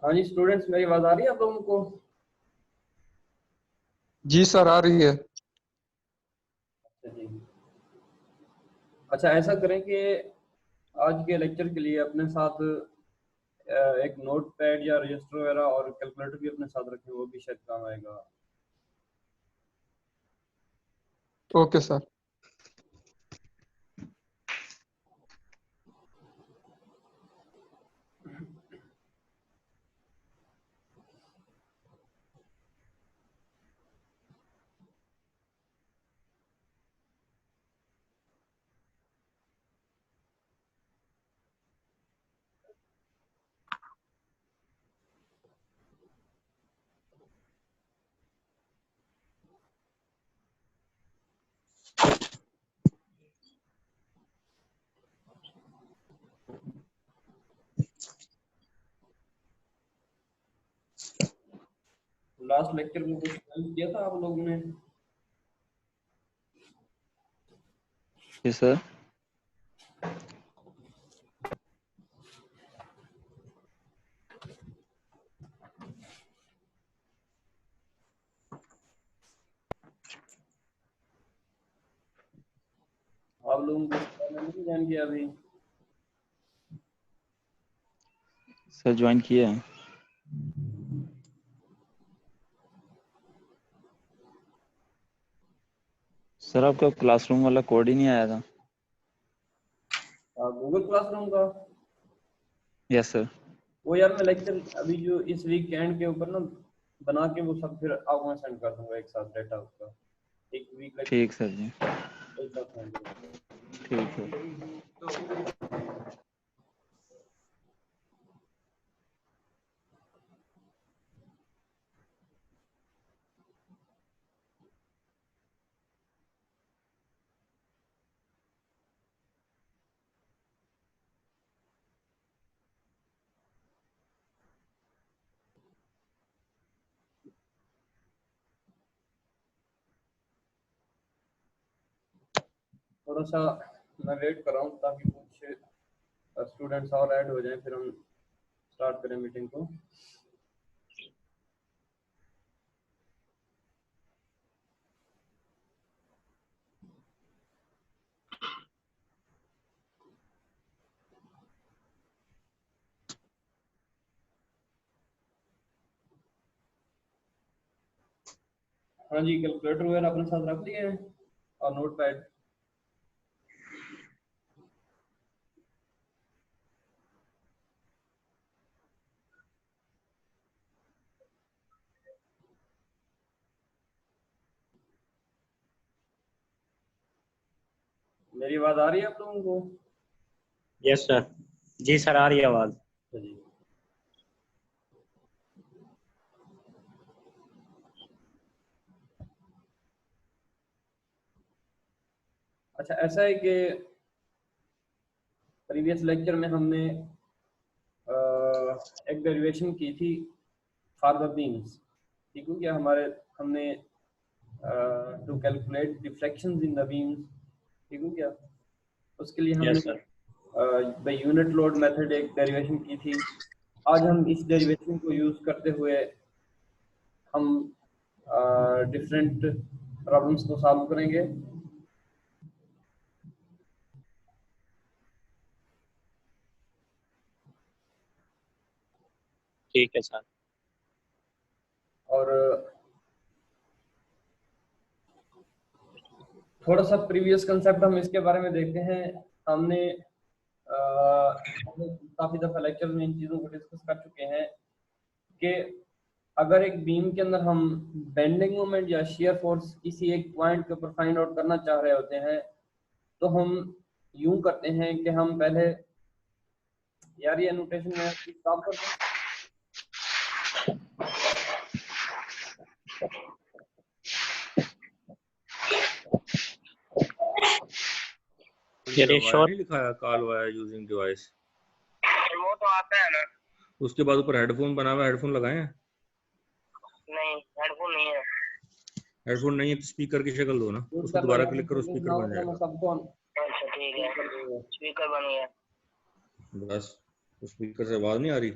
हाँ जी स्टूडेंट्स, मेरी आवाज आ रही है आप लोगों को? जी सर, आ रही है। अच्छा जी। अच्छा, ऐसा करें कि आज के लेक्चर के लिए अपने साथ एक नोट पैड या रजिस्टर वगैरह और कैलकुलेटर भी अपने साथ रखें, वो भी शायद काम आएगा। Okay sir. लास्ट लेक्चर में कुछ ज्वाइन किया था आप लोगों ने? जी सर। आप लोगों को नहीं ज्वाइन किया अभी? सर ज्वाइन किया है। सर आपका क्लासरूम वाला कोड ही नहीं आया था। गूगल क्लासरूम का? Yes sir. वो यार मैं लेक्चर अभी जो इस वीक एंड के ऊपर ना बना के वो सब फिर आपको मैं सेंड कर दूंगा एक साथ डेटा उसका। एक वीक ठीक सर जी। एक साथ सेंड कर दूंगा। ठीक है। थोड़ा सा मैं वेट कर रहा हूँ ताकि कुछ स्टूडेंट्स और ऐड हो जाएं, फिर हम स्टार्ट करें मीटिंग को। हाँ जी, कैलकुलेटर वगैरह अपने साथ रख लिए हैं और नोट पैड। मेरी आवाज आ रही है आप लोगों को? Yes sir. जी सर, आ रही है आवाज। जी। अच्छा, ऐसा है कि प्रीवियस लेक्चर में हमने एक डेरिवेशन की थी फॉर द बीम्स। ठीक हो गया? हमने to calculate deflections in the beams. ठीक हो गया? उसके लिए हमने yes sir. The unit load method एक डेरिवेशन की थी। आज हम इस डेरिवेशन को यूज करते हुए हम डिफरेंट प्रॉब्लम्स को सॉल्व करेंगे। ठीक है सर। और थोड़ा सा प्रीवियस कंसेप्ट हम इसके बारे में देखते हैं। हमने काफी दफा लेक्चर में इन चीजों को डिस्कस कर चुके हैं कि अगर एक बीम के अंदर हम बेंडिंग मोमेंट या शियर फोर्स किसी एक पॉइंट के ऊपर फाइंड आउट करना चाह रहे होते हैं तो हम यूं करते हैं कि हम पहले, यार ये नोटेशन में स्टॉप कर दूं? ये शॉर्ट नहीं लिखा है कॉल वायर यूजिंग डिवाइस, वो तो आता है ना। उसके बाद ऊपर हेडफोन बना हुआ है, हेडफोन लगाए हैं? नहीं, हेडफोन नहीं है। हेडफोन नहीं है तो स्पीकर की शक्ल दो ना, उस पर दोबारा क्लिक करो, स्पीकर बन जाएगा। सबको अच्छा ठीक है, स्पीकर बन गया। बस, उस स्पीकर से आवाज नहीं आ रही।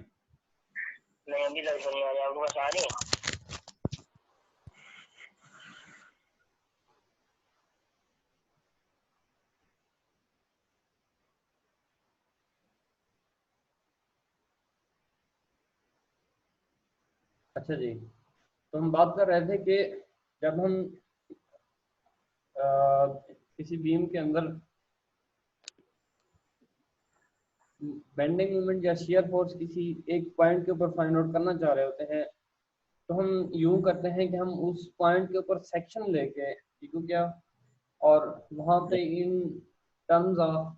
नहीं नहीं, अभी तक तो नहीं आ रही, आपके पास आ रही है? अच्छा जी, तो हम बात कर रहे थे कि जब हम किसी बीम के अंदर बेंडिंग मोमेंट या शियर फोर्स किसी एक पॉइंट के ऊपर फाइंड आउट करना चाह रहे होते हैं, तो हम यूं करते हैं कि हम उस पॉइंट के ऊपर सेक्शन लेके, ठीक है क्या, और वहाँ पे in terms of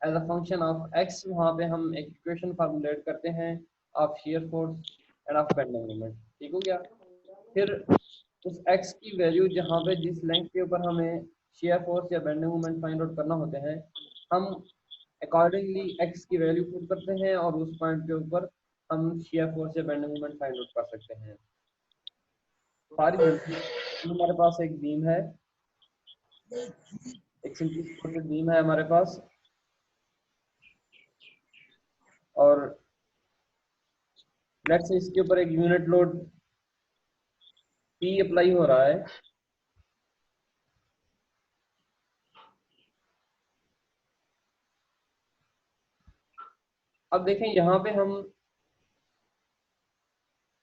as a function of x वहाँ पे हम एक इक्वेशन फार्मूलेट करते हैं of shear force and of bending moment, ठीक हो गया। फिर उस एक्स की वैल्यू जहाँ पे जिस लेंथ के ऊपर हमें शियर फोर्स या बेंडिंग मोमेंट फाइंड आउट करना होते हैं, हम अकॉर्डिंगली एक्स की वैल्यू पुट करते हैं और उस पॉइंट के ऊपर हम शियर फोर्स या बेंडिंग मोमेंट फाइंड आउट कर सकते हैं। फॉर एग्जांपल हमारे पास एक बीम है, एक सिंपली सपोर्टेड बीम है हमारे पास, और लेट्स से इसके ऊपर एक यूनिट लोड P अप्लाई हो रहा है। अब देखें यहाँ पे हम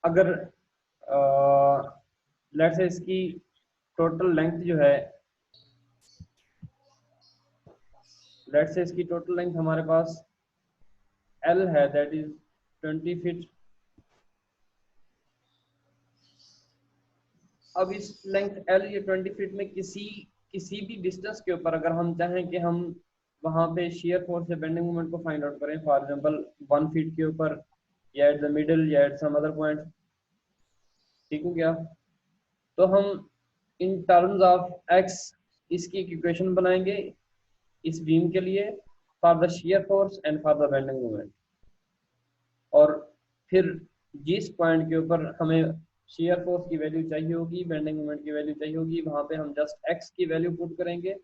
अगर लेट्स से इसकी टोटल लेंथ जो है, लेट्स से इसकी टोटल लेंथ हमारे पास L है, दैट इज 20 फीट। अब इस लेंथ L या 20 फीट में किसी भी डिस्टेंस के ऊपर अगर हम चाहें कि हम वहाँ पे शियर फोर्स या बेंडिंग मोमेंट को फाइंड आउट करें, फॉर एग्जांपल 1 फीट के ऊपर या एट द मिडल या एट सम अदर पॉइंट, ठीक हो गया, तो हम इन टर्म्स ऑफ एक्स इसकी एक इक्वेशन बनाएंगे इस बीम के लिए for the shear force and for the bending moment, और फिर जिस पॉइंट के ऊपर हमें शियर फोर्स की वैल्यू चाहिए होगी, बेंडिंग मोमेंट की वैल्यू चाहिए होगी, वहाँ पे हम जस्ट एक्स की वैल्यू पुट करेंगे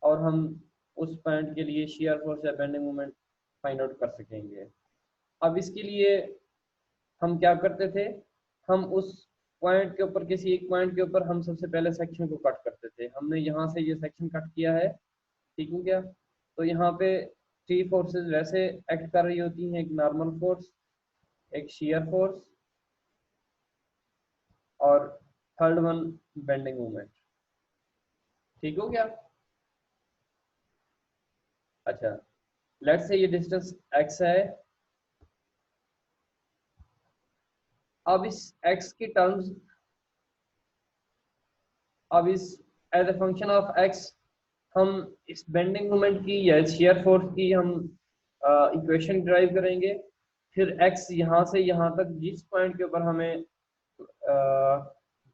और हम उस पॉइंट के लिए शियर फोर्स या बेंडिंग मोमेंट फाइंड आउट कर सकेंगे। अब इसके लिए हम क्या करते थे, हम उस पॉइंट के ऊपर किसी एक पॉइंट के ऊपर हम सबसे पहले सेक्शन को कट करते थे। हमने यहाँ से ये सेक्शन कट किया है, ठीक हो गया, तो यहाँ पे 3 फोर्सेस वैसे एक्ट कर रही होती हैं, एक नॉर्मल फोर्स, एक शियर फोर्स और थर्ड वन बेंडिंग मोमेंट, ठीक हो गया। अच्छा, लेट्स से ये डिस्टेंस x है। अब इस x की टर्म्स, अब इस as a function of x हम इस बेंडिंग मोमेंट की या शियर फोर्स की हम इक्वेशन ड्राइव करेंगे। फिर x यहाँ से यहाँ तक जिस पॉइंट के ऊपर हमें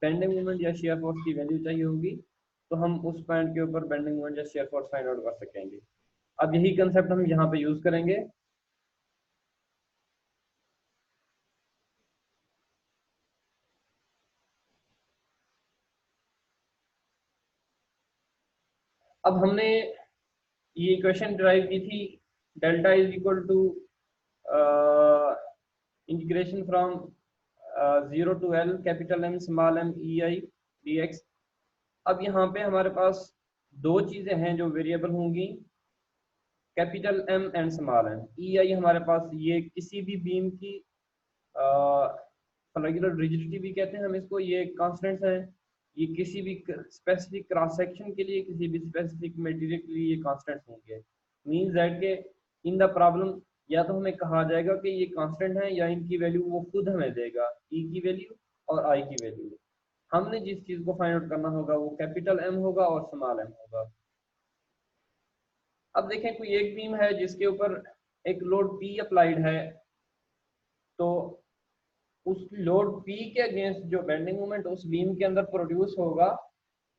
बेंडिंग मोमेंट या शियर फोर्स की वैल्यू चाहिए होगी, तो हम उस पॉइंट के ऊपर बेंडिंग मोमेंट या शियर फोर्स फाइंड आउट कर सकेंगे। अब यही कंसेप्ट हम यहाँ पे यूज करेंगे। अब हमने ये इक्वेशन डिराइव की थी, delta is equal to integration from 0 to L capital M small m EI dx। अब यहाँ पे हमारे पास दो चीजें हैं जो वेरिएबल होंगी, capital M and small m। EI हमारे पास ये किसी भी बीम की रेगुलर रिजिडिटी भी कहते हैं हम इसको, ये कांस्टेंट्स हैं। ये किसी भी स्पेसिफिक क्रॉस सेक्शन के लिए, किसी भी स्पेसिफिक मटेरियल के लिए ये कांस्टेंट्स होंगे। मींस दैट के इन द प्रॉब्लम या तो हमें कहा जाएगा कि ये कांस्टेंट है या इनकी वैल्यू वो खुद हमें देगा, ई की वैल्यू और आई की वैल्यू। हमने जिस चीज को फाइंड आउट करना होगा वो कैपिटल एम होगा और स्मॉल एम होगा। अब देखें कोई एक बीम है जिसके ऊपर एक लोड पी अप्लाइड है, तो उस लोड P के अगेंस्ट जो बेंडिंग मोमेंट उस बीम के अंदर प्रोड्यूस होगा,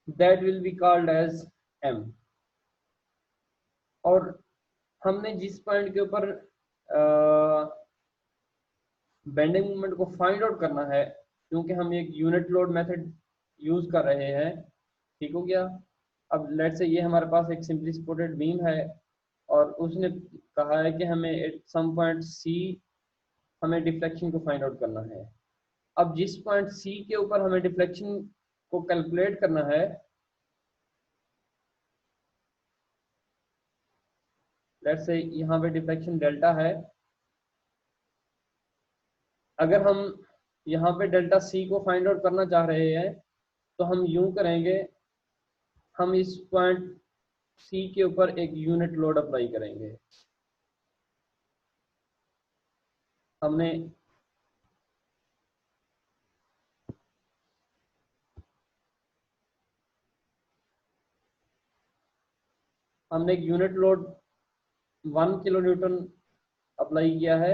that will be called as M। और हमने जिस पॉइंट के ऊपर बेंडिंग मोमेंट को फाइंड आउट करना है, क्योंकि हम एक यूनिट लोड मेथड यूज कर रहे हैं, ठीक हो गया। अब लेट्स से ये हमारे पास एक सिंपली सपोर्टेड बीम है और उसने कहा है कि हमें एट सम पॉइंट C हमें डिफ्लेक्शन को फाइंड आउट करना है। अब जिस पॉइंट सी के ऊपर हमें डिफ्लेक्शन को कैलकुलेट करना है, लेट्स से यहाँ पे डिफ्लेक्शन डेल्टा है, अगर हम यहाँ पे डेल्टा सी को फाइंड आउट करना चाह रहे हैं तो हम यूं करेंगे, हम इस पॉइंट सी के ऊपर एक यूनिट लोड अप्लाई करेंगे। हमने एक unit load 1 kilo Newton apply किया है।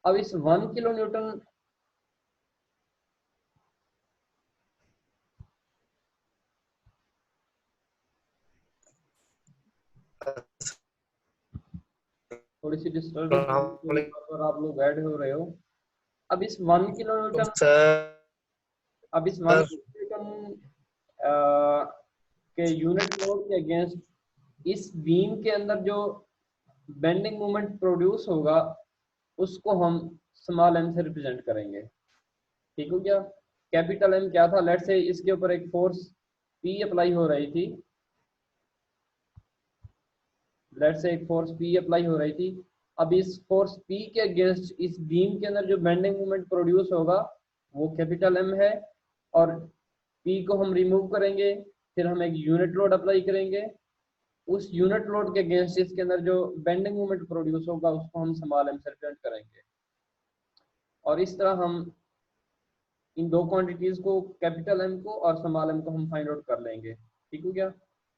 अब इस 1 किलो न्यूटन थोड़ी सी डिस्टर्बेंस और आप लोग ऐड हो रहे हो। अब इस 1 किलो न्यूटन के यूनिट लोड के अगेंस्ट इस बीम के अंदर जो बेंडिंग मोमेंट प्रोड्यूस होगा उसको हम स्मॉल एम से रिप्रेजेंट करेंगे। ठीक हो गया? कैपिटल एम क्या था? लेट्स से इसके ऊपर एक फोर्स पी अप्लाई हो रही थी, लेट्स से एक फोर्स पी अप्लाई हो रही थी। अब इस फोर्स पी के अगेंस्ट इस बीम के अंदर जो बेंडिंग मोमेंट प्रोड्यूस होगा वो कैपिटल एम है, और पी को हम रिमूव करेंगे, फिर हम एक यूनिट लोड अप्लाई करेंगे। उस यूनिट लोड के अगेंस्ट इसके अंदर जो बेंडिंग मोमेंट प्रोड्यूस होगा उसको हम स्मॉल एम से रिप्रेजेंट करेंगे। और इस तरह हम इन दो क्वांटिटीज को, कैपिटल एम को और स्मॉल एम को हम फाइंड आउट कर लेंगे। ठीक हो गया?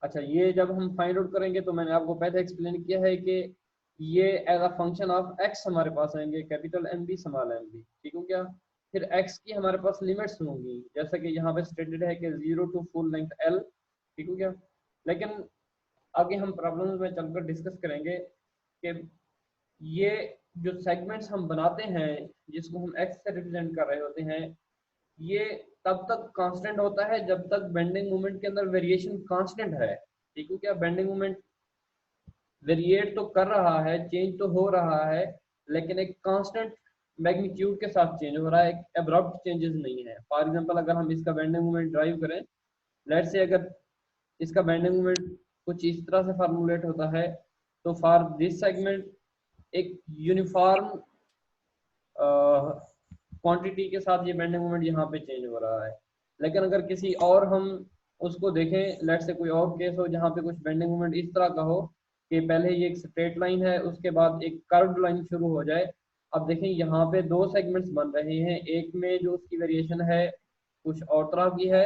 अच्छा, ये जब हम फाइंड आउट करेंगे तो मैंने आपको पहले एक्सप्लेन किया है कि ये as a function of x हमारे पास आएंगे, कैपिटल एम भी स्मॉल एम भी। ठीक हो गया? फिर एक्स की हमारे पास लिमिट्स होंगी, जैसा कि यहाँ पे स्टेटेड है कि 0 टू फुल लेंथ एल। ठीक हो गया? लेकिन आगे हम प्रॉब्लम्स में चलकर डिस्कस करेंगे कि ये जो सेगमेंट्स हम बनाते हैं जिसको हम एक्स से रिप्रेजेंट कर रहे होते हैं, ये तब तक कांस्टेंट होता है जब तक बेंडिंग मोमेंट के अंदर वेरिएशन कांस्टेंट है। ठीक है? क्या बेंडिंग मोमेंट वेरिएट तो कर रहा है, चेंज तो हो रहा है, लेकिन एक कांस्टेंट मैग्नीट्यूड के साथ चेंज हो रहा है, एक एब्रप्ट चेंजेस नहीं है। फॉर एग्जांपल, अगर हम इसका बेंडिंग मोमेंट ड्राइव करें, लेट्स से अगर इसका बेंडिंग मोमेंट कुछ इस तरह से फॉर्मुलेट होता है, तो फॉर दिस सेगमेंट एक यूनिफॉर्म क्वांटिटी के साथ ये बेंडिंग मोमेंट यहाँ पे चेंज हो रहा है। लेकिन अगर किसी और हम उसको देखें, लेट्स से कोई और केस हो जहाँ पे कुछ बेंडिंग मोमेंट इस तरह का हो कि पहले ये एक स्ट्रेट लाइन है, उसके बाद एक कर्व्ड लाइन शुरू हो जाए। अब देखें यहाँ पे दो सेगमेंट्स बन रहे हैं, एक में जो उसकी वेरिएशन है कुछ और तरह की है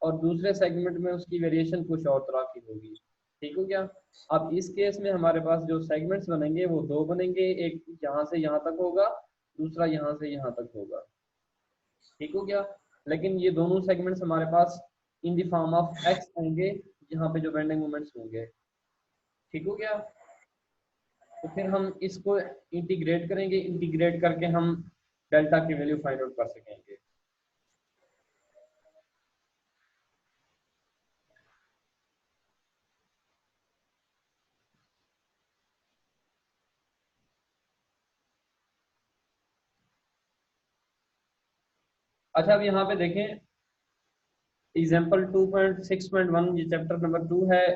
और दूसरे सेगमेंट में उसकी वेरिएशन कुछ और तरह की होगी। ठीक हो गया? अब इस केस में हमारे पास जो सेगमेंट्स बनेंगे वो दो बनेंगे, एक यहाँ से यहाँ तक होगा, दूसरा यहाँ से यहाँ तक होगा। ठीक हो गया? लेकिन ये दोनों सेगमेंट्स हमारे पास in the form of X आएंगे, यहाँ पे जो बेंडिंग मोमेंट्स होंगे। ठीक हो गया? तो फिर हम इसको इंटीग्रेट करेंगे, इंटीग्रेट करके हम डेल्टा की वैल्यू फाइंड आउट कर सकेंगे। अच्छा, अब यहाँ पे देखें एग्जाम्पल 2.6.1, ये चैप्टर नंबर 2 है,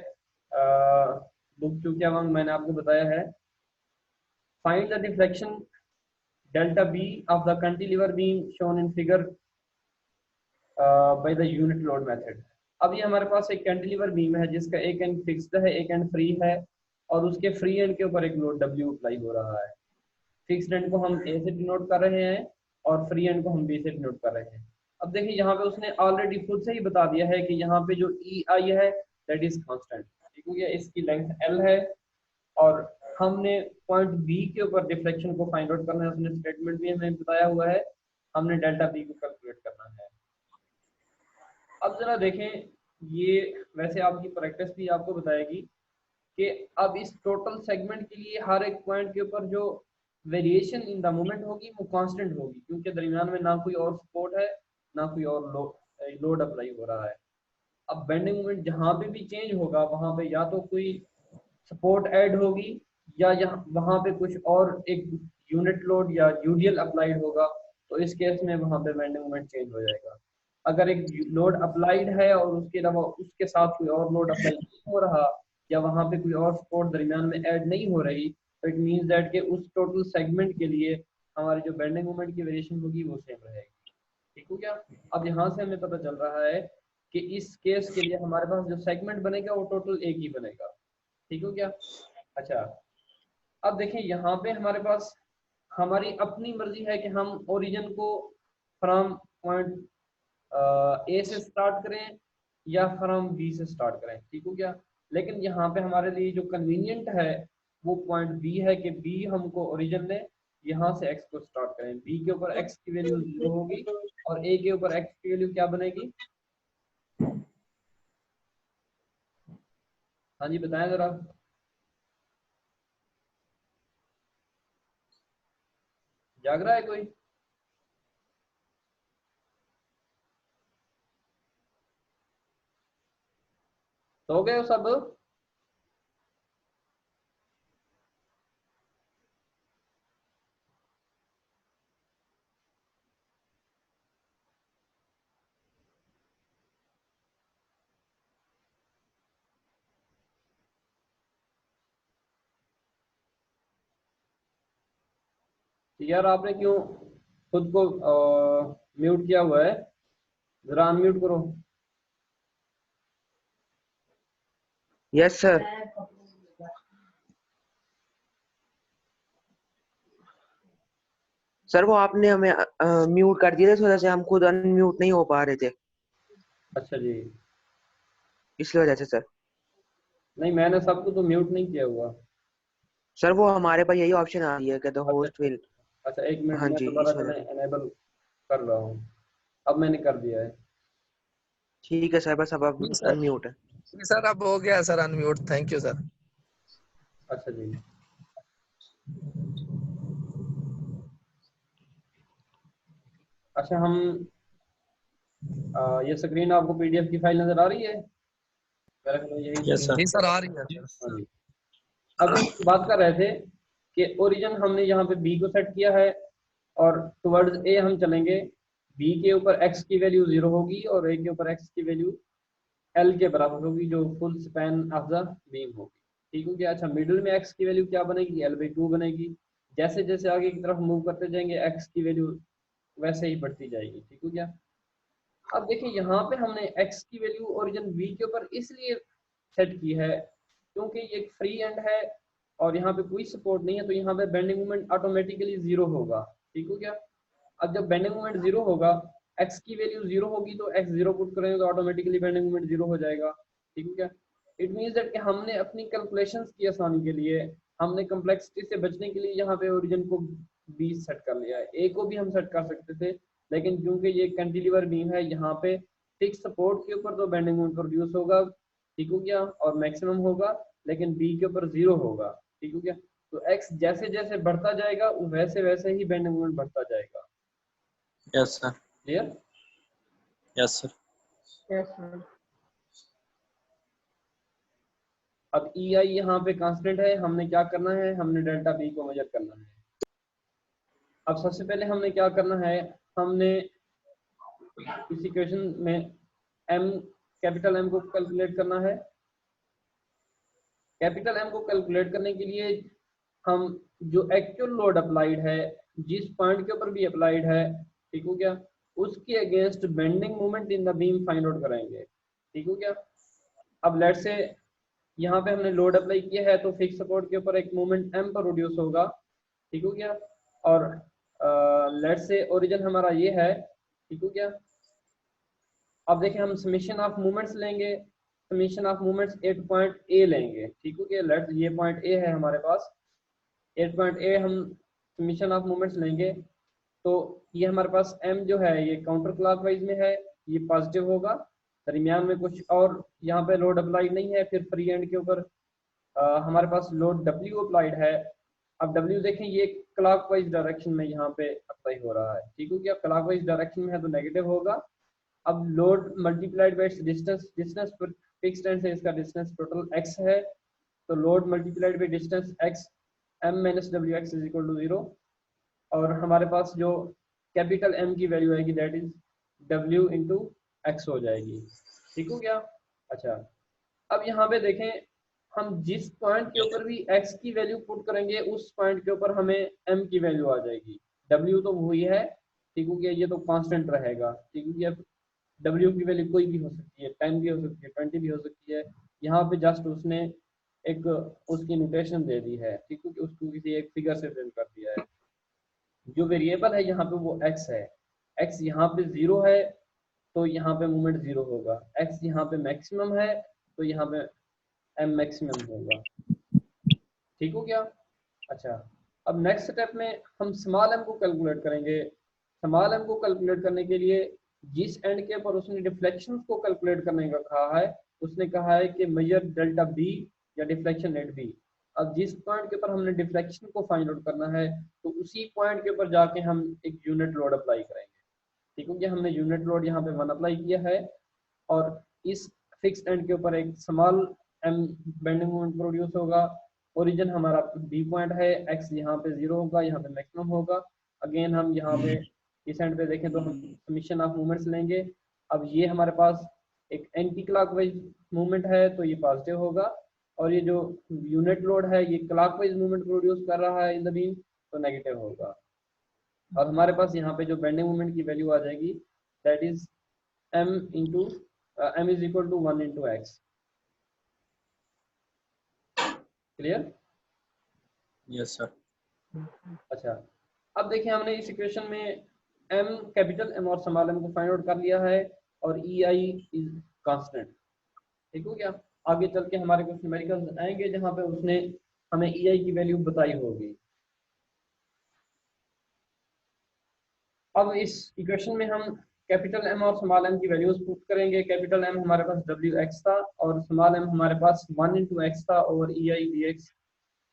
बुक 2 क्या मैंने आपको बताया है। Find the deflection delta B of the cantilever beam shown in figure by the unit load method. अब ये हमारे पास एक कैंटिलीवर बीम है जिसका एक एंड फिक्स्ड है, एक एंड फ्री है, और उसके फ्री एंड के ऊपर एक लोड डब्ल्यू अप्लाई हो रहा है। फिक्स्ड एंड को हम ए से डिनोट कर रहे हैं और फ्री एंड को हम बी से डिनोट कर रहे हैं। अब देखिए यहाँ पे उसने ऑलरेडी खुद से ही बता दिया है कि यहाँ पे जो ई आई है दैट इज कांस्टेंट। ठीक हो गया? इसकी लेंथ एल है और हमने पॉइंट बी के ऊपर डिफ्लेक्शन को फाइंड आउट करना है, उसने स्टेटमेंट भी हमें बताया हुआ है, हमने डेल्टा बी को कैलकुलेट करना है। अब जरा देखें, ये वैसे आपकी प्रैक्टिस भी आपको बताएगी कि अब इस टोटल सेगमेंट के लिए हर एक पॉइंट के ऊपर जो वेरिएशन इन द मोमेंट होगी वो कांस्टेंट होगी, क्योंकि दरमियान में ना कोई और सपोर्ट है ना कोई और लोड अप्लाई हो रहा है। अब बेंडिंग मोमेंट जहाँ पे भी चेंज होगा वहां पे या तो कोई सपोर्ट ऐड होगी या यहाँ वहां पे कुछ और एक यूनिट लोड या यूडीएल अप्लाइड होगा, तो इस केस में वहां पे बेंडिंग मोमेंट चेंज हो जाएगा। अगर एक लोड अप्लाइड है और उसके अलावा उसके साथ कोई और लोड अप्लाई नहीं हो रहा या वहां पे कोई और सपोर्ट दरमियान में ऐड नहीं हो रही, तो इट मींस दैट कि उस टोटल सेगमेंट के लिए हमारी जो बेंडिंग मोमेंट की वेरिएशन होगी वो सेम रहेगी। ठीक हो गया। अब यहाँ से हमें पता चल रहा है कि इस केस के लिए हमारे पास जो सेगमेंट बनेगा वो टोटल एक ही बनेगा। ठीक हो गया। अच्छा, अब देखिए यहाँ पे हमारे पास हमारी अपनी मर्जी है कि हम ओरिजिन को फ्रॉम पॉइंट ए से स्टार्ट करें या फ्रॉम बी से स्टार्ट करें। ठीक हो गया। लेकिन यहाँ पे हमारे लिए जो कन्वीनियंट है वो पॉइंट बी है कि बी हमको ओरिजिन ले, यहाँ से एक्स को स्टार्ट करें। बी के ऊपर एक्स की वैल्यू 0 होगी और ए के ऊपर एक्स की वैल्यू क्या बनेगी? हाँ जी बताएं जरा। जाग रहा है कोई? सो गए हो सब? यार आपने क्यों खुद को म्यूट किया हुआ है? जरा अनम्यूट करो। Yes sir. सर वो आपने हमें म्यूट कर दिया था, इस वजह से हम खुद अनम्यूट नहीं हो पा रहे थे, अच्छा जी। इसकी वजह से सर। नहीं मैंने सबको तो म्यूट नहीं किया हुआ। सर वो हमारे पास यही ऑप्शन आ रही है कि द होस्ट विल। अच्छा एक मिनट, हाँ मैं जी, दोबारा इस वजह चलें से। एनेबल कर रहा हूँ। अब मैंने कर दिया है। ठीक है सर, बस अब जी सर। अनम्यूट है। जी सर, अब हो गया sir unmute. Thank you sir. अच्छा जी। अच्छा हम ये स्क्रीन आपको पीडीएफ की फाइल नजर आ रही है? मेरा ख्याल यही यस screen सर। जी सर, आ रही है। हाँ जी। अब हम बात कर रहे थे कि ओरिजिन हमने यहाँ पे बी को सेट किया है और टुवर्ड्स ए हम चलेंगे। बी के ऊपर एक्स की वैल्यू 0 होगी और ए के ऊपर एक्स की वैल्यू एल के बराबर होगी जो full span of the beam होगी। ठीक हो गया। अच्छा मिडिल में एक्स की वैल्यू क्या बनेगी? L/2 बनेगी। जैसे जैसे आगे की तरफ मूव करते जाएंगे एक्स की वैल्यू वैसे ही बढ़ती जाएगी। ठीक हो गया। अब देखिए यहाँ पे हमने एक्स की वैल्यू ओरिजिन बी के ऊपर इसलिए सेट की है क्योंकि ये एक फ्री एंड है और यहाँ पे कोई सपोर्ट नहीं है, तो यहाँ पे बेंडिंग मोमेंट ऑटोमेटिकली 0 होगा। ठीक हो गया। अब जब बेंडिंग मोमेंट 0 होगा, एक्स की वैल्यू 0 होगी तो एक्स 0 पुट करेंगे तो ऑटोमेटिकली बेंडिंग मोमेंट 0 हो जाएगा। ठीक है क्या? इट मींस दैट कि हमने अपनी कैलकुलेशंस की आसानी के लिए, हमने कम्प्लेक्सिटी से बचने के लिए यहाँ पे ओरिजिन को 20 सेट कर लिया है। ए को भी हम सेट कर सकते थे, लेकिन क्योंकि ये कैंटिलीवर बीम है यहाँ पे फिक्स सपोर्ट के ऊपर तो बेंडिंग मोमेंट प्रोड्यूस होगा। ठीक हो गया। और मैक्सिमम होगा, लेकिन बी के ऊपर 0 होगा। ठीक हो गया। तो एक्स जैसे जैसे बढ़ता जाएगा वैसे वैसे ही बेंडिंग मोमेंट बढ़ता जाएगा। Yes sir. Clear? Yes sir. अब ई आई यहाँ पे कांस्टेंट है, हमने क्या करना है? हमने डेल्टा बी को मेजर करना है। अब सबसे पहले हमने क्या करना है? हमने इस इक्वेशन में एम, कैपिटल एम को कैलकुलेट करना है। कैपिटल एम को कैलकुलेट करने के लिए हम जो एक्चुअल लोड अप्लाइड है, जिस पॉइंट के ऊपर भी अप्लाइड है, ठीक हो गया, उसके against bending moment in the beam find out करेंगे। ठीक हो गया। अब लेट से यहाँ पे हमने लोड अप्लाई किया है तो फिक्स सपोर्ट के ऊपर एक मोमेंट एम पर प्रोड्यूस होगा। ठीक हो गया। और लेट से ओरिजिन हमारा ये है। ठीक हो गया। अब देखिए हम समेशन ऑफ मोमेंट्स लेंगे। Summation of moments 8 point A लेंगे। ठीक हो गया। लेट ये पॉइंट ए है हमारे पास, 8 पॉइंट ए हम समेशन ऑफ मोमेंट्स लेंगे। तो ये हमारे पास m जो है ये काउंटर क्लॉकवाइज में है, ये पॉजिटिव होगा। दरमियान में कुछ और यहाँ पे लोड अप्लाइड नहीं है। फिर फ्री एंड के ऊपर हमारे पास लोड W अप्लाइड है। अब W देखें ये क्लॉकवाइज डायरेक्शन में यहाँ पे अप्लाई हो रहा है। ठीक हो गया। क्लॉकवाइज डायरेक्शन में है तो नेगेटिव होगा। अब load multiplied by distance, distance पर फिक्स्ड एंड से इसका डिस्टेंस टोटल x है, तो load multiplied by distance x m - wx = 0। और हमारे पास जो कैपिटल एम की वैल्यू आएगी that is W into x हो जाएगी। ठीक हो गया? अच्छा, अब यहाँ पे देखें, हम जिस पॉइंट के ऊपर भी x की वैल्यू पुट करेंगे उस पॉइंट के ऊपर हमें m की वैल्यू आ जाएगी। w तो वही है, ठीक हो गया, ये तो कांस्टेंट रहेगा। ठीक हो गया? w की वैल्यू कोई भी हो सकती है, 10 भी हो सकती है, 20 भी हो सकती है। यहाँ पे जस्ट उसने एक उसकी नोटेशन दे दी है, ठीक है, कि उसको किसी एक फिगर से प्रिंट कर दिया है। जो वेरिएबल है यहाँ पे वो x है। x यहाँ पे 0 है तो यहाँ पे मूवमेंट 0 होगा। x यहाँ पे मैक्सिमम है तो यहाँ पे m मैक्सिमम होगा। ठीक हो गया? अच्छा, अब नेक्स्ट स्टेप में हम स्मॉल m को कैलकुलेट करेंगे। स्मॉल m को कैलकुलेट करने के लिए जिस एंड के ऊपर उसने डिफ्लेक्शन को कैलकुलेट करने का कहा है, उसने कहा है कि मेजर डेल्टा b या डिफ्लेक्शन एट b। अब जिस पॉइंट के ऊपर हमने डिफ्लेक्शन को फाइंड आउट करना है तो उसी पॉइंट के ऊपर जाके हम एक यूनिट लोड अप्लाई करेंगे। ठीक हो गया? हमने यूनिट लोड यहाँ पे 1 अप्लाई किया है और इस फिक्स एंड के ऊपर एक small m bending moment produce होगा। ओरिजिन हमारा बी पॉइंट है, x यहाँ पे 0 होगा, यहाँ पे मैक्सिमम होगा। अगेन हम यहाँ पे इस एंड पे देखें तो हम समीशन ऑफ मूवमेंट्स लेंगे। अब ये हमारे पास एक एंटी क्लॉकवाइज मूवमेंट है तो ये पॉजिटिव होगा, और ये जो यूनिट लोड है ये क्लॉकवाइज मूवमेंट प्रोड्यूस कर रहा है इन द बीम तो नेगेटिव होगा। और हमारे पास यहाँ पे जो बेंडिंग मोमेंट की वैल्यू आ जाएगी that is m is equal to 1 into x. Clear? Yes sir. अच्छा, अब देखिए हमने इस इक्वेशन में m कैपिटल M और स्मॉल m को फाइंड आउट कर लिया है और EI इज कांस्टेंट। ठीक हो गया? आगे चल के हमारे कुछ न्यूमेरिकल्स आएंगे जहां पे उसने हमें EI की वैल्यू बताई होगी। अब इस इक्वेशन में हम कैपिटल M और स्मॉल m की वैल्यूज पुट करेंगे। कैपिटल M हमारे पास WX था और स्मॉल m हमारे पास 1 इंटू एक्स था ओवर EI dx।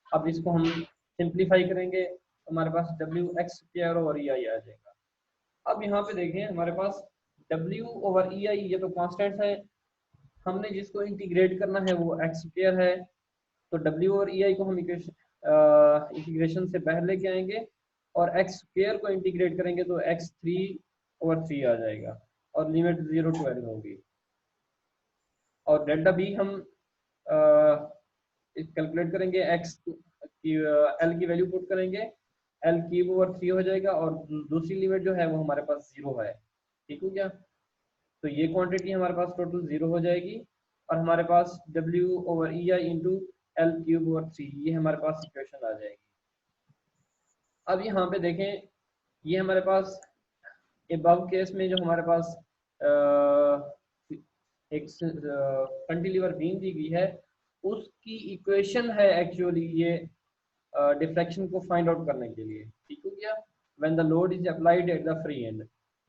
अब इसको हम सिंप्लीफाई करेंगे, हमारे पास WX स्क्वायर ओवर EI आ जाएगा। अब यहाँ पे देखें हमारे पास W ओवर EI ये तो कांस्टेंट है, हमने जिसको इंटीग्रेट करना है वो x स्क्वायर है। तो W और EI को हम इंटीग्रेशन से बाहर लेके आएंगे और x स्क्वायर को इंटीग्रेट करेंगे तो x 3 ओवर 3 आ जाएगा और लिमिट 0 टू L होगी। और डेल्टा B हम कैलकुलेट करेंगे, x की L की वैल्यू पुट करेंगे, L क्यूब ओवर 3 हो जाएगा और दूसरी लिमिट जो है वो हमारे पास 0 है। ठीक हो गया? तो ये क्वांटिटी हमारे पास टोटल 0 हो जाएगी और हमारे पास W over EI into L cube over 3 ये हमारे पास इक्वेशन आ जाएगी। अब यहाँ पे देखें, ये हमारे पास अबव केस में जो हमारे पास एक कैंटिलीवर बीम दी गई है उसकी इक्वेशन है एक्चुअली ये डिफ्लेक्शन को फाइंड आउट करने के लिए। ठीक हो गया? When the load is applied at the free and,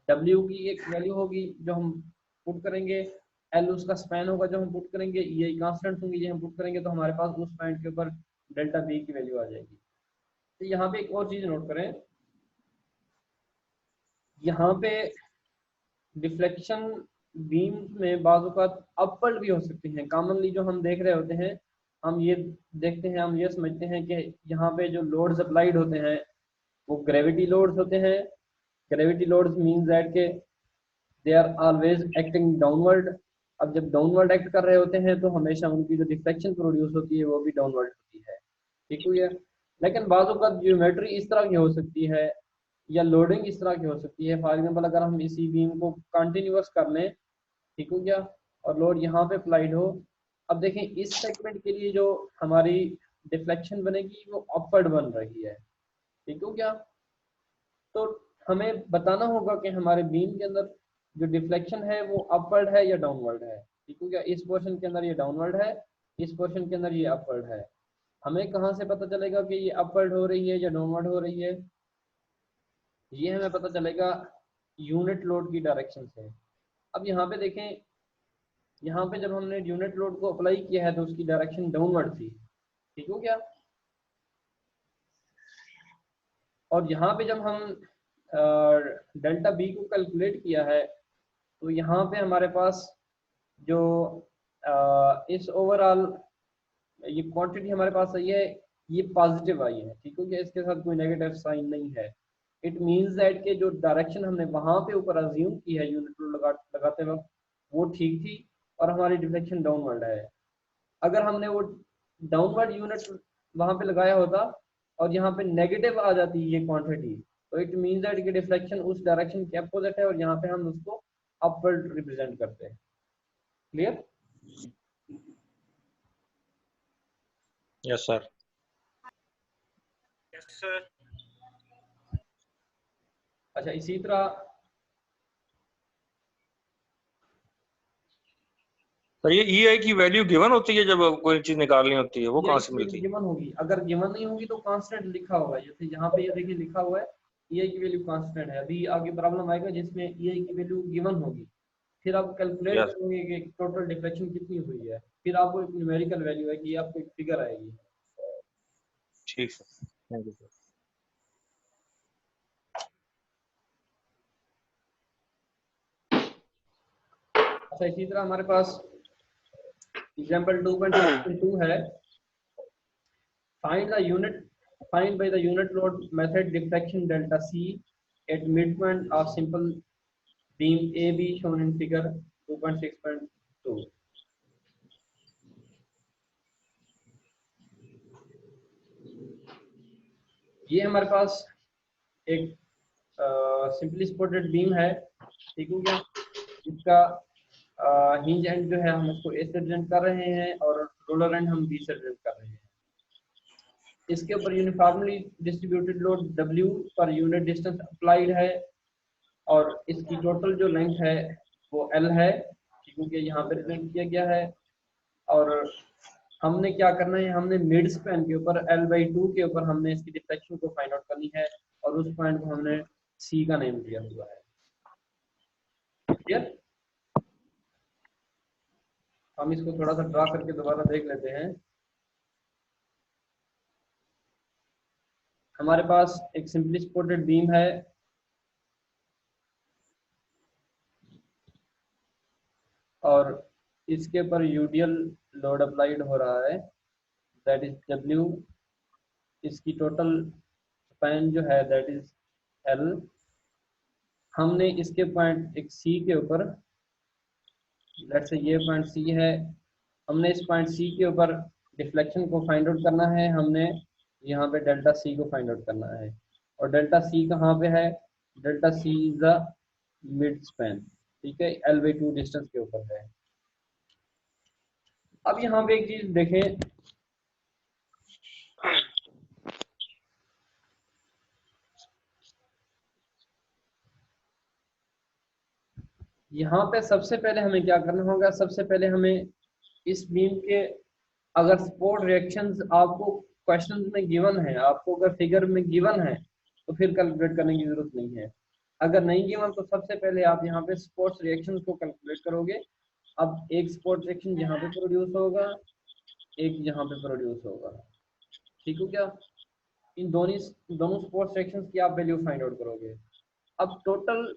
W की एक वैल्यू होगी जो हम पुट करेंगे, L उसका स्पैन होगा जो हम पुट करेंगे, ये कांस्टेंट होंगी ये हम पुट करेंगे, तो हमारे पास उस पॉइंट के ऊपर डेल्टा B की वैल्यू आ जाएगी। तो यहाँ पे एक और चीज नोट करें, यहाँ पे डिफ्लेक्शन बीम में बाज़ औक़ात अपवर्ड भी हो सकती हैं। कॉमनली जो हम देख रहे होते हैं, हम ये देखते हैं, हम ये समझते हैं कि यहाँ पे जो लोड्स अप्लाइड होते हैं वो ग्रेविटी लोड्स होते हैं। ग्रेविटी लोड्स मीन्स दैट के they are always acting downward. अब जब डाउनवर्ड एक्ट कर रहे होते हैं तो हमेशा उनकी जो डिफ्लेक्शन प्रोड्यूस होती है वो भी डाउनवर्ड होती है। ठीक हो गया? लेकिन बाज़ औक़ात ज्योमेट्री इस तरह की हो सकती है या लोडिंग इस तरह की हो सकती है। फॉर एग्जाम्पल अगर हम इसी बीम को कंटिन्यूअस कर लें, ठीक हो गया, और लोड यहाँ पे अप्लाइड हो, अब देखें इस सेगमेंट के लिए जो हमारी डिफ्लेक्शन बनेगी वो अपवर्ड बन रही है। ठीक हो गया? तो हमें बताना होगा कि हमारे बीम के अंदर जो डिफ्लेक्शन है वो अपवर्ड है या डाउनवर्ड है। ठीक हो गया? इस पोर्शन के अंदर ये डाउनवर्ड है, इस पोर्शन के अंदर ये अपवर्ड है। हमें कहाँ से पता चलेगा कि ये अपवर्ड हो रही है या डाउनवर्ड हो रही है? ये हमें पता चलेगा यूनिट लोड की डायरेक्शन से। अब यहाँ पे देखें, यहाँ पे जब हमने यूनिट लोड को अप्लाई किया है तो उसकी डायरेक्शन डाउनवर्ड थी। ठीक हो गया? और यहाँ पे जब हम डेल्टा बी को कैलकुलेट किया है तो यहाँ पे हमारे पास जो इस ओवरऑल ये क्वांटिटी हमारे पास आई है ये पॉजिटिव आई है। ठीक हो गया? इसके साथ कोई नेगेटिव साइन नहीं है। इट मीन्स दैट के जो डायरेक्शन हमने वहां पे ऊपर अज्यूम की है यूनिट लोड लगाते वक्त वो ठीक थी और हमारी डिफ्लेक्शन डाउनवर्ड है। अगर हमने वो डाउनवर्ड यूनिट वहां पे लगाया होता और यहाँ पे नेगेटिव आ जाती ये क्वांटिटी, तो इट मीन्स दैट कि डिफ्लेक्शन उस डायरेक्शन के अपोजिट है और यहाँ पे हम उसको अपवर्ड रिप्रेजेंट करते हैं। Clear? Yes sir. Yes sir. अच्छा, इसी तरह सर ये EI की वैल्यू गिवन होती है जब कोई चीज निकालनी होती है, वो कहाँ से मिलती है? गिवन होगी, अगर गिवन नहीं होगी तो कांस्टेंट लिखा होगा, जैसे यहाँ पे ये देखिए लिखा हुआ है EI की वैल्यू कांस्टेंट है। अभी आगे प्रॉब्लम आएगा जिसमें EI की वैल्यू गिवन होगी, फिर आप कैलकुलेट Yes. करेंगे कि टोटल डिफ्लेक्शन कितनी हुई है, फिर आपको एक न्यूमेरिकल वैल्यू है कि आपको एक फिगर आएगी। ठीक सर, थैंक यू सर। अच्छा, इसी तरह हमारे पास एग्जांपल 2.2 है, find by the unit load method deflection delta C at midpoint of simple beam AB shown in figure 2.6.2। ये हमारे पास एक सिंपली सपोर्टेड बीम है, ठीक हो गया, इसका हिंज एंड जो है हम इसको ए से रिप्रेजेंट कर रहे हैं और रोलर एंड हम बी से रिप्रेजेंट कर रहे हैं। इसके ऊपर uniformly distributed load W per unit distance applied है और इसकी टोटल जो लेंथ है वो L है, क्योंकि यहाँ पे रिप्रेजेंट किया गया है। और हमने क्या करना है, हमने मिड स्पैन के ऊपर L/2 के ऊपर हमने इसकी डिफ्लेक्शन को फाइंड आउट करनी है और उस पॉइंट को हमने C का नेम दिया हुआ है। क्लियर? हम इसको थोड़ा सा ड्रा करके दोबारा देख लेते हैं। हमारे पास एक सिंपली सपोर्टेड बीम है और इसके ऊपर यूडियल लोड अप्लाइड हो रहा है, दैट इज W। इसकी टोटल स्पैन जो है दैट इज L। हमने इसके पॉइंट एक C के ऊपर, लेट्स से ये पॉइंट C है, हमने इस पॉइंट C के ऊपर डिफ्लेक्शन को फाइंड आउट करना है। हमने यहाँ पे डेल्टा C को फाइंड आउट करना है और डेल्टा C कहाँ पे है, delta C is the mid span, ठीक है, L/2 डिस्टेंस के ऊपर है। अब यहाँ पे एक चीज देखें, यहाँ पे सबसे पहले हमें क्या करना होगा, सबसे पहले हमें इस बीम के अगर सपोर्ट रिएक्शंस आपको क्वेश्चंस में गिवन है, आपको अगर फिगर में गिवन है तो फिर कैलकुलेट करने की जरूरत नहीं है। अगर नहीं गिवन तो सबसे पहले आप यहाँ पे सपोर्ट रिएक्शंस को कैलकुलेट करोगे। अब एक सपोर्ट रिएक्शन यहाँ पे प्रोड्यूस होगा, एक यहाँ पे प्रोड्यूस होगा, ठीक हो क्या? इन दोनों सपोर्ट रिएक्शंस की आप वैल्यू फाइंड आउट करोगे। अब टोटल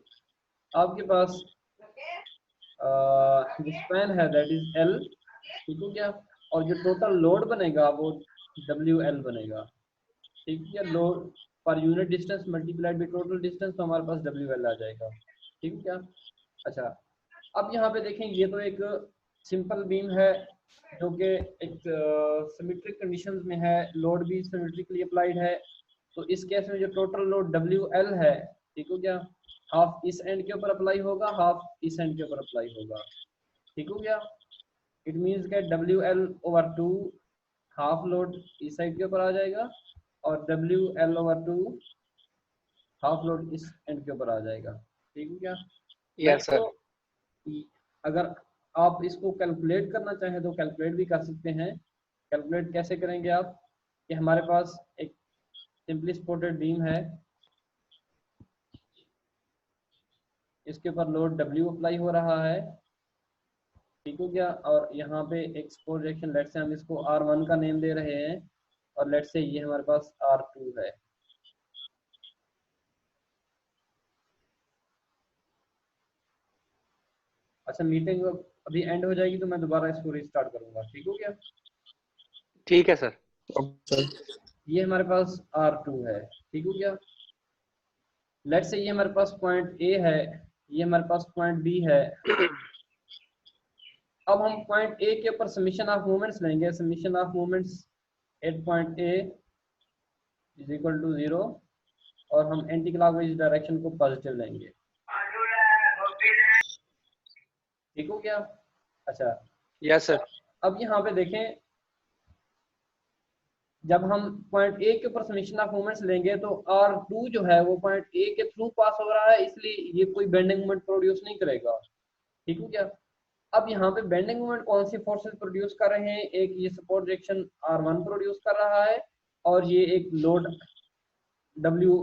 आपके पास स्पैन है दैट इज L, ठीक हो गया, और जो टोटल लोड बनेगा वो WL बनेगा, ठीक है। Load per unit distance multiplied by total distance, तो हमारे पास WL आ जाएगा, ठीक है क्या? अच्छा, अब यहाँ पे देखें, ये तो एक सिंपल बीम है जो कि एक सिमेट्रिक कंडीशंस में है, लोड भी सिमेट्रिकली अप्लाइड है। तो इस केस में जो टोटल लोड WL है, ठीक हो गया, हाफ इस एंड के ऊपर अप्लाई होगा, हाफ इस एंड के ऊपर अप्लाई होगा, ठीक हो गया। इट मींस के WL/2 हाफ लोड इस साइड के ऊपर आ जाएगा और WL/2 हाफ लोड इस एंड के ऊपर आ जाएगा, ठीक है क्या? Yes sir. अगर आप इसको कैलकुलेट करना चाहें तो कैलकुलेट भी कर सकते हैं। कैलकुलेट कैसे करेंगे आप, कि हमारे पास एक सिंपली सपोर्टेड बीम है, इसके ऊपर लोड W अप्लाई हो रहा है, ठीक हो गया, और यहाँ पे एक सपोर्ट रिएक्शन, लेट्स से हम इसको R1 का नेम दे रहे हैं और लेट्स से ये हमारे पास R2 है। अच्छा, मीटिंग अभी एंड हो जाएगी तो मैं दोबारा इसको रिस्टार्ट करूंगा, ठीक हो गया? ठीक है सर। ये हमारे पास R2 है, ठीक हो गया। लेट्स से ये हमारे पास पॉइंट ए है, ये हमारे पास पॉइंट बी है। अब हम पॉइंट ए के ऊपर समीशन ऑफ मोमेंट्स लेंगे। Summation of moments at point A is equal to 0 और हम एंटी क्लॉकवाइज डायरेक्शन को पॉजिटिव लेंगे। ठीक हो गया? अच्छा, यस सर। अब यहाँ पे देखें, जब हम पॉइंट ए के ऊपर समीशन ऑफ मोमेंट्स लेंगे तो R2 जो है वो पॉइंट ए के थ्रू पास हो रहा है, इसलिए ये कोई बेंडिंग मोमेंट प्रोड्यूस नहीं करेगा। ठीक हो गया? अब यहाँ पे बेंडिंग मोमेंट कौन सी फोर्सेस प्रोड्यूस कर रहे हैं? एक ये सपोर्ट रिएक्शन R1 प्रोड्यूस कर रहा है और ये एक लोड W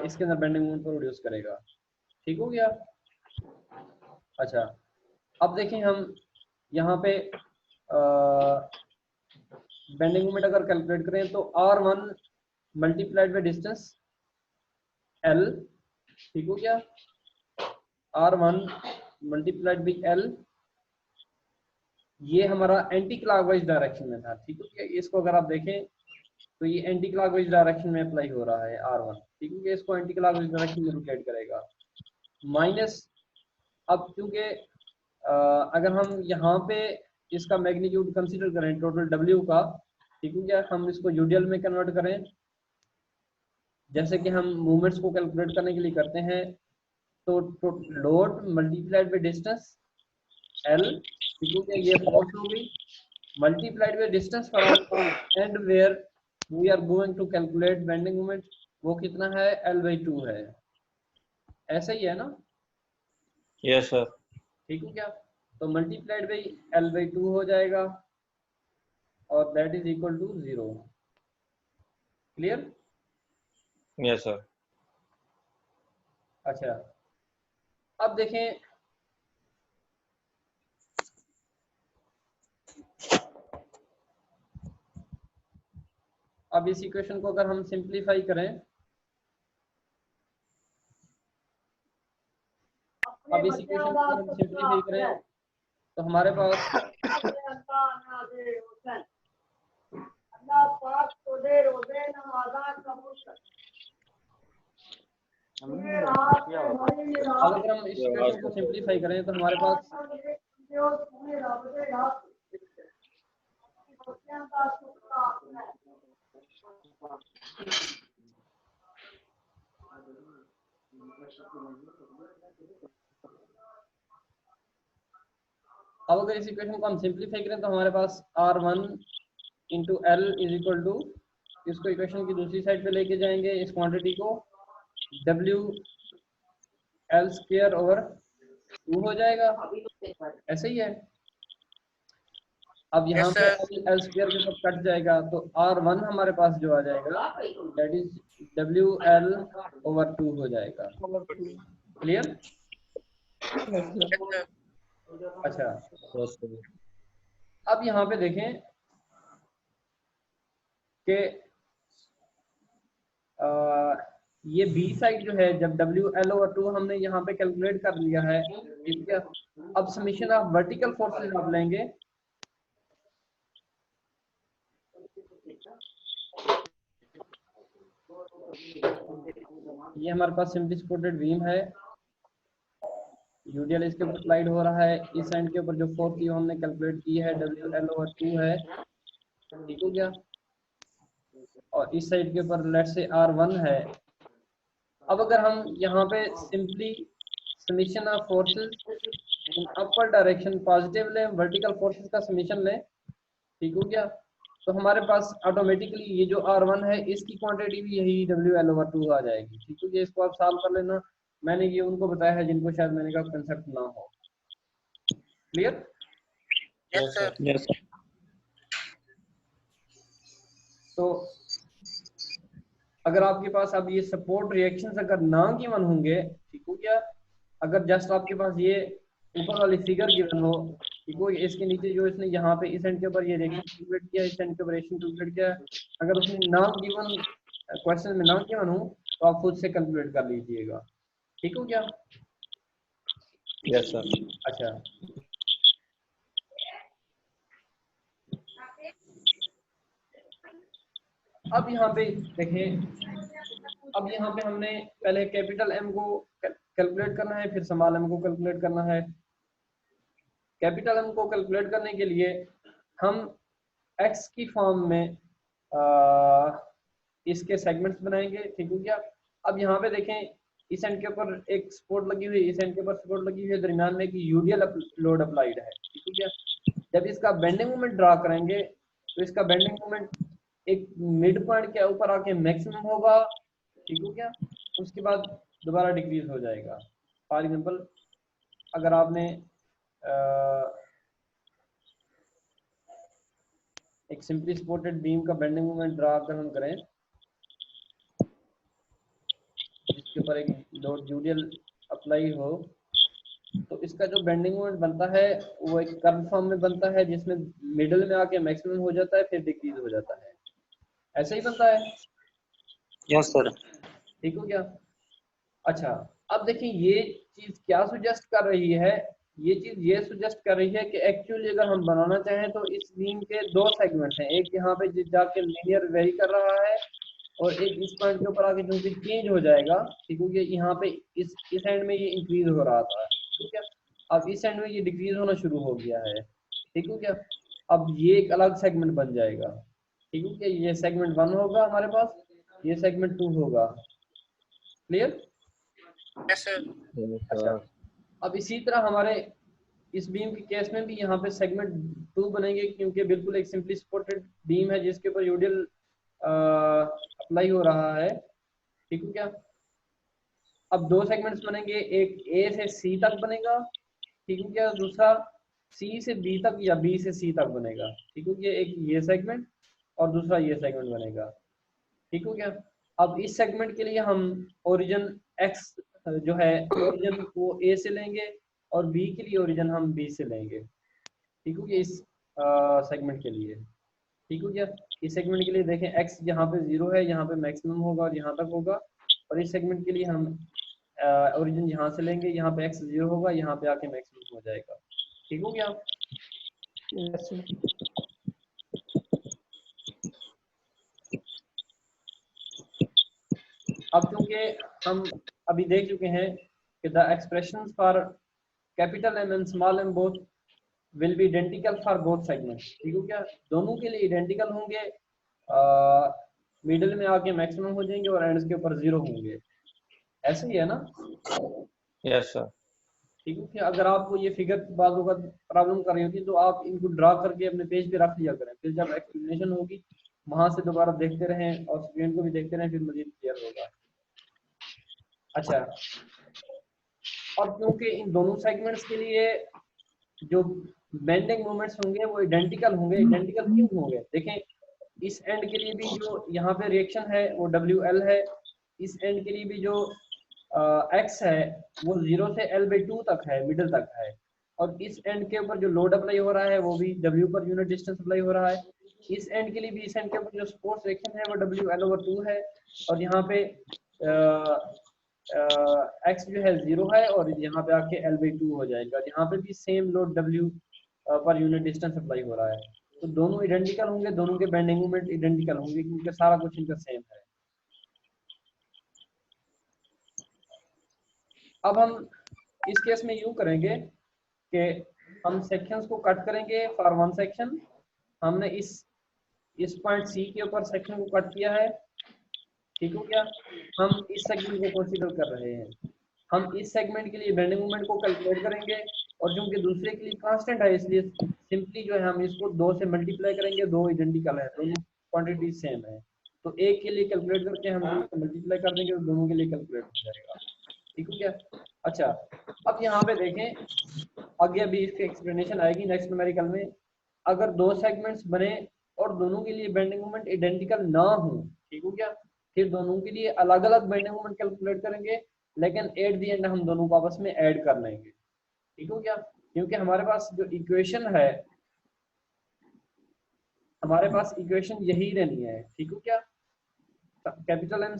इसके अंदर बेंडिंग मोमेंट प्रोड्यूस करेगा। ठीक हो गया? अच्छा, अब देखें हम यहाँ पे बेंडिंग मोमेंट अगर कैलकुलेट करें तो R1 multiplied by distance L। ठीक हो गया? R1 मल्टीप्लाइड बाय L, ये हमारा एंटी क्लॉकवाइज डायरेक्शन में था। ठीक हो गया? इसको अगर आप देखें तो ये एंटी क्लॉकवाइज डायरेक्शन में अप्लाई हो रहा है R1। ठीक है? इसको एंटी क्लॉकवाइज डायरेक्शन में रोटेट करेगा। माइनस, अब क्योंकि अगर हम यहाँ पे इसका मैग्नीट्यूड कंसीडर करें टोटल W का, ठीक है क्या, हम इसको यूडियल में कन्वर्ट करें जैसे कि हम मूवमेंट्स को कैलकुलेट करने के लिए करते हैं, तो load multiplied by distance L, ठीक है क्या, ये फोर्स होगी multiplied by distance from end where we are going to calculate bending moment, वो कितना है? L/2 है। ऐसा ही है ना? Yes sir. ठीक हो क्या? तो मल्टीप्लाइड बाई L/2 हो जाएगा और that is equal to 0। Clear? Yes sir. अच्छा, अब देखें, अब इस इक्वेशन को अगर हम सिंप्लीफाई करें, अब इस इक्वेशन को अगर हम सिंप्लीफाई करें तो हमारे पास अब अगर हम इस इक्वेशन को सिंप्लीफाई करें तो हमारे पास अब अगर इस इक्वेशन को हम सिंप्लीफाई करें तो हमारे पास R1 into L is equal to, इसको इक्वेशन की दूसरी साइड पे लेके जाएंगे, इस क्वांटिटी को W L स्क्वायर ओवर 2 हो जाएगा। ऐसे ही है। अब यहाँ पे L स्क्वायर के साथ कट जाएगा तो R1 हमारे पास जो आ जाएगा दैट इज WL ओवर 2 हो जाएगा। क्लियर? अच्छा, अब यहाँ पे देखें कि ये बी साइड जो है, जब WL ओवर 2 हमने यहाँ पे कैलकुलेट कर लिया है, ठीक है, अब समीशन ऑफ वर्टिकल फोर्सेस आप लेंगे। ये हमारे पास सिंपली सपोर्टेड बीम है, यूडियल इसके ऊपर अप्लाइड हो रहा है, इस एंड के ऊपर जो फोर्स की हमने कैलकुलेट की है WL ओवर 2 है। ठीक हो गया? और इस साइड के ऊपर लेट्स से R1 है। अब अगर हम यहाँ पे simply summation of forces in upper direction positive लें, वर्टिकल फोर्सेस का समीशन लें, ठीक हो गया, तो हमारे पास ऑटोमेटिकली ये जो R1 है इसकी क्वांटिटी भी यही WL ओवर 2 आ जाएगी। ठीक है? इसको आप सॉल्व कर लेना, मैंने ये उनको बताया है जिनको शायद मैंने कहा कंसेप्ट ना हो। Clear? Yes sir. Yes sir. तो अगर आपके पास अब ये सपोर्ट रिएक्शंस अगर ना गिवन होंगे, ठीक हो गया, अगर जस्ट आपके पास ये ऊपर वाली फिगर गिवन हो, ठीक हो, इसके नीचे जो इसने यहाँ पे इस एंड के ऊपर ये रिएक्शन कैलकुलेट किया, इस एंड के ऊपर रिएक्शन कैलकुलेट किया, अगर उसने ना गिवन क्वेश्चन में ना गिवन हो तो आप खुद से कैलकुलेट कर लीजिएगा। ठीक हो गया? Yes sir. अच्छा, अब यहाँ पे देखें, अब यहाँ पे हमने पहले कैपिटल एम को कैलकुलेट करना है, फिर स्मॉल एम को कैलकुलेट करना है। कैपिटल एम को कैलकुलेट करने के लिए हम एक्स की फॉर्म में इसके सेगमेंट्स बनाएंगे, ठीक हो गया। अब यहाँ पे देखें, इस एंड के ऊपर एक सपोर्ट लगी हुई है, इस एंड के ऊपर सपोर्ट लगी हुई है, दरमियान में एक यूडियल लोड अप्लाइड है, ठीक हो गया। जब इसका बेंडिंग मोमेंट ड्रा करेंगे तो इसका बेंडिंग मोमेंट एक मिड पॉइंट के ऊपर आके मैक्सिमम होगा, ठीक हो गया। उसके बाद दोबारा डिक्रीज हो जाएगा। फॉर एग्जांपल अगर आपने एक सिंपली सपोर्टेड बीम का बेंडिंग मोमेंट ड्रा अगर हम करें, जिसके ऊपर एक लोड यूडियल अप्लाई हो, तो इसका जो बेंडिंग मोमेंट बनता है वो एक कर्व फॉर्म में बनता है, जिसमें मिडिल में आके मैक्सिमम हो जाता है, फिर डिक्रीज हो जाता है। ऐसे ही बनता है। Yes sir. ठीक हो गया। अच्छा, अब देखिए ये चीज क्या सुजेस्ट कर रही है, ये चीज ये सुजेस्ट कर रही है कि एक्चुअली अगर हम बनाना चाहें तो इस बीम के दो सेगमेंट्स हैं, एक यहाँ पे जाके लीनियर वेरी कर रहा है और एक इस पॉइंट के ऊपर आके जो भी चेंज हो जाएगा, ठीक हो गया। यहाँ पे इस एंड में ये इंक्रीज हो रहा था, ठीक है। अब इस एंड में ये डिक्रीज होना शुरू हो गया है, ठीक हो गया। अब ये एक अलग सेगमेंट बन जाएगा, ठीक हो गया। ये सेगमेंट 1 होगा हमारे पास, ये सेगमेंट 2 होगा। क्लियर? Yes sir. अच्छा, अब इसी तरह हमारे इस बीम के केस में भी यहाँ पे सेगमेंट 2 बनेंगे, क्योंकि बिल्कुल एक सिंपली सपोर्टेड बीम है जिसके ऊपर यूडियल अप्लाई हो रहा है, ठीक है क्या। अब दो सेगमेंट्स बनेंगे, एक ए से सी तक बनेगा, ठीक है क्या, दूसरा सी से बी तक या बी से सी तक बनेगा, ठीक है क्या। एक ये सेगमेंट और दूसरा ये सेगमेंट बनेगा, ठीक हो गया। अब इस सेगमेंट के लिए हम ओरिजिन एक्स जो है ओरिजिन को ए से लेंगे और बी के लिए ओरिजिन हम बी से लेंगे, ठीक हो गया। इस सेगमेंट के लिए, ठीक हो गया। इस सेगमेंट के लिए देखें एक्स यहाँ पे 0 है, यहाँ पे मैक्सिमम होगा और यहाँ तक होगा। और इस सेगमेंट के लिए हम ओरिजिन यहाँ से लेंगे, यहाँ पे एक्स 0 होगा, यहाँ पे आके मैक्सिमम हो जाएगा, ठीक हो गया। अब क्योंकि हम अभी देख चुके हैं कि the expressions for capital M and small M both will be identical for both segments, ठीक हो क्या। दोनों के लिए आइडेंटिकल होंगे, मिडिल में आके मैक्सिमम हो जाएंगे और एंड्स के ऊपर 0 होंगे। ऐसे ही है ना? Yes sir. ठीक है कि अगर आपको ये फिगर बाजू का प्रॉब्लम कर रही होती है तो आप इनको ड्रा करके अपने पेज पे रख लिया करें, फिर जब एक्सप्लेनेशन होगी वहां से दोबारा देखते रहें और स्क्रीन को भी देखते रहें, फिर मजीद क्लियर होगा। अच्छा, और क्योंकि इन दोनों सेगमेंट्स के लिए जो बेंडिंग मोमेंट्स होंगे वो आइडेंटिकल होंगे। आइडेंटिकल क्यों होंगे? देखें, इस एंड के लिए भी जो यहाँ पे रिएक्शन है वो WL है, इस एंड के लिए भी जो x है वो 0 से L/2 तक है, मिडिल तक है। और इस एंड के ऊपर जो लोड अप्लाई हो रहा है वो भी W per unit distance apply हो रहा है। इस एंड के लिए भी, इस एंड के ऊपर जो फोर्स रिएक्शन है वो WL/2 है। और यहाँ पे x जो है 0 है और यहाँ पे आके L/2 हो जाएगा। यहाँ पे भी same load W per unit distance apply हो रहा है। तो दोनों आइडेंटिकल होंगे, दोनों के बेंडिंग मोमेंट आइडेंटिकल होंगे क्योंकि सारा कुछ इनका सेम है। अब हम इस केस में यूं करेंगे कि हम सेक्शंस को कट करेंगे फॉर वन सेक्शन। हमने इस पॉइंट सी के ऊपर सेक्शन को कट किया है, ठीक हो गया। हम इस सेगमेंट को कंसीडर कर रहे हैं। हम इस सेगमेंट के लिए बेंडिंग मोमेंट को कैलकुलेट करेंगे और क्योंकि दूसरे के लिए कांस्टेंट है इसलिए सिंपली जो है हम इसको 2 से मल्टीप्लाई करेंगे। 2 आइडेंटिकल है, दोनों क्वांटिटी सेम है, तो एक के लिए कैलकुलेट करके हम मल्टीप्लाई कर देंगे और दोनों के लिए कैलकुलेट हो जाएगा, ठीक हो गया। अच्छा, अब यहाँ पे देखें, आगे अभी इसकी एक्सप्लेनेशन आएगी नेक्स्ट न्यूमेरिकल में। अगर दो सेगमेंट्स बने और दोनों के लिए बेंडिंग मोमेंट आइडेंटिकल ना हो, ठीक हो गया, फिर दोनों के लिए अलग अलग बेंडिंग मोमेंट कैलकुलेट करेंगे, लेकिन एट द एंड हम दोनों को आपस में ऐड कर लेंगे, ठीक हो गया। क्योंकि हमारे पास जो इक्वेशन है, हमारे पास इक्वेशन यही रहनी है, ठीक हो क्या। Capital M